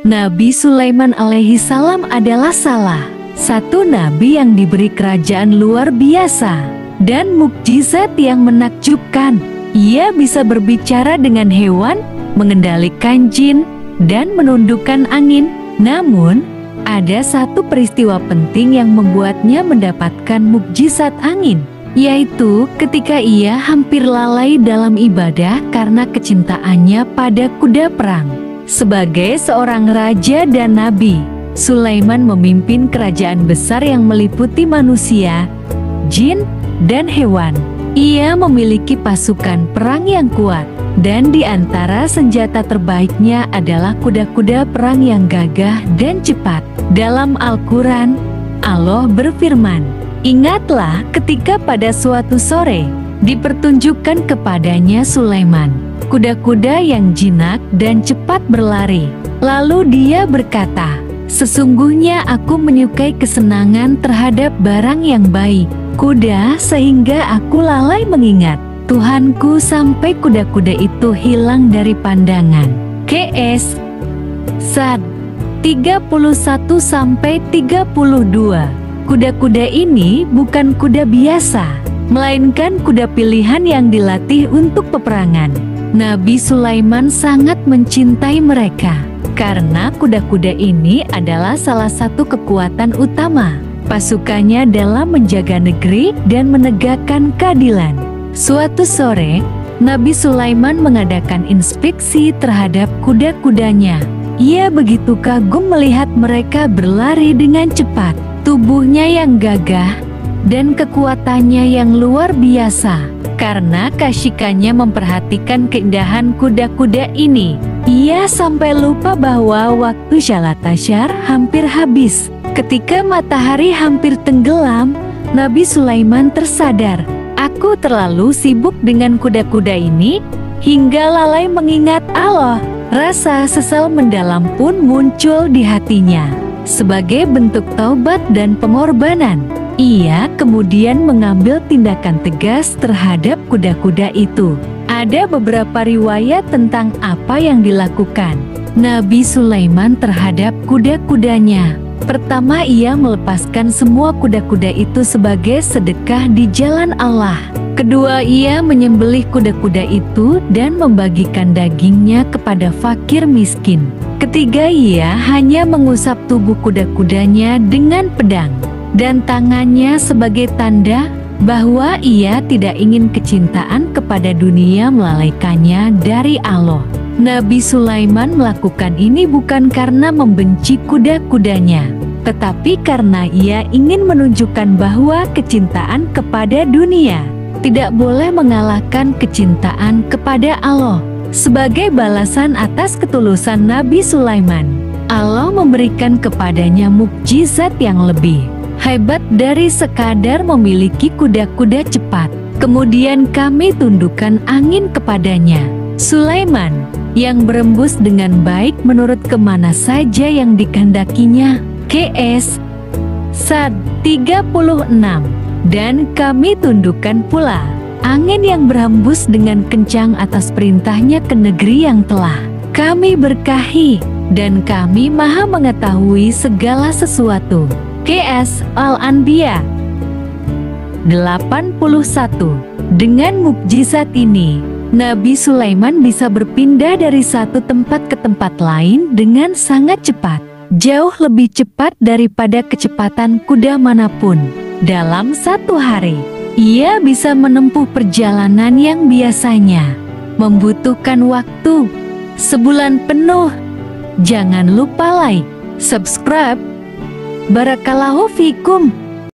Nabi Sulaiman alaihi salam adalah salah satu nabi yang diberi kerajaan luar biasa dan mukjizat yang menakjubkan. Ia bisa berbicara dengan hewan, mengendalikan jin, dan menundukkan angin. Namun, ada satu peristiwa penting yang membuatnya mendapatkan mukjizat angin, yaitu ketika ia hampir lalai dalam ibadah karena kecintaannya pada kuda perang. Sebagai seorang raja dan nabi, Sulaiman memimpin kerajaan besar yang meliputi manusia, jin, dan hewan. Ia memiliki pasukan perang yang kuat, dan di antara senjata terbaiknya adalah kuda-kuda perang yang gagah dan cepat. Dalam Al-Quran, Allah berfirman, "Ingatlah ketika pada suatu sore, dipertunjukkan kepadanya Sulaiman, kuda-kuda yang jinak dan cepat berlari. Lalu dia berkata, sesungguhnya aku menyukai kesenangan terhadap barang yang baik, kuda, sehingga aku lalai mengingat Tuhanku sampai kuda-kuda itu hilang dari pandangan." KS Sad 31-32. Kuda-kuda ini bukan kuda biasa, melainkan kuda pilihan yang dilatih untuk peperangan. Nabi Sulaiman sangat mencintai mereka, karena kuda-kuda ini adalah salah satu kekuatan utama pasukannya dalam menjaga negeri dan menegakkan keadilan. Suatu sore, Nabi Sulaiman mengadakan inspeksi terhadap kuda-kudanya. Ia begitu kagum melihat mereka berlari dengan cepat, tubuhnya yang gagah, dan kekuatannya yang luar biasa. Karena kasyikannya memperhatikan keindahan kuda-kuda ini, ia sampai lupa bahwa waktu Shalat Asyar hampir habis. Ketika matahari hampir tenggelam, Nabi Sulaiman tersadar, "Aku terlalu sibuk dengan kuda-kuda ini hingga lalai mengingat Allah." Rasa sesal mendalam pun muncul di hatinya. Sebagai bentuk taubat dan pengorbanan, ia kemudian mengambil tindakan tegas terhadap kuda-kuda itu. Ada beberapa riwayat tentang apa yang dilakukan Nabi Sulaiman terhadap kuda-kudanya. Pertama, ia melepaskan semua kuda-kuda itu sebagai sedekah di jalan Allah. Kedua, ia menyembelih kuda-kuda itu dan membagikan dagingnya kepada fakir miskin. Ketiga, ia hanya mengusap tubuh kuda-kudanya dengan pedang dan tangannya sebagai tanda bahwa ia tidak ingin kecintaan kepada dunia melalaikannya dari Allah. Nabi Sulaiman melakukan ini bukan karena membenci kuda-kudanya, tetapi karena ia ingin menunjukkan bahwa kecintaan kepada dunia tidak boleh mengalahkan kecintaan kepada Allah. Sebagai balasan atas ketulusan Nabi Sulaiman, Allah memberikan kepadanya mukjizat yang lebih hebat dari sekadar memiliki kuda-kuda cepat. Kemudian kami tundukkan angin kepadanya, Sulaiman, yang berembus dengan baik menurut kemana saja yang dikehendakinya. KS Sad 36. Dan kami tundukkan pula angin yang berhembus dengan kencang atas perintahnya ke negeri yang telah kami berkahi, dan kami maha mengetahui segala sesuatu. KS Al-Anbiya 81. Dengan mukjizat ini, Nabi Sulaiman bisa berpindah dari satu tempat ke tempat lain dengan sangat cepat, jauh lebih cepat daripada kecepatan kuda manapun. Dalam satu hari, ia bisa menempuh perjalanan yang biasanya membutuhkan waktu sebulan penuh. Jangan lupa like, subscribe. Barakallahu fikum.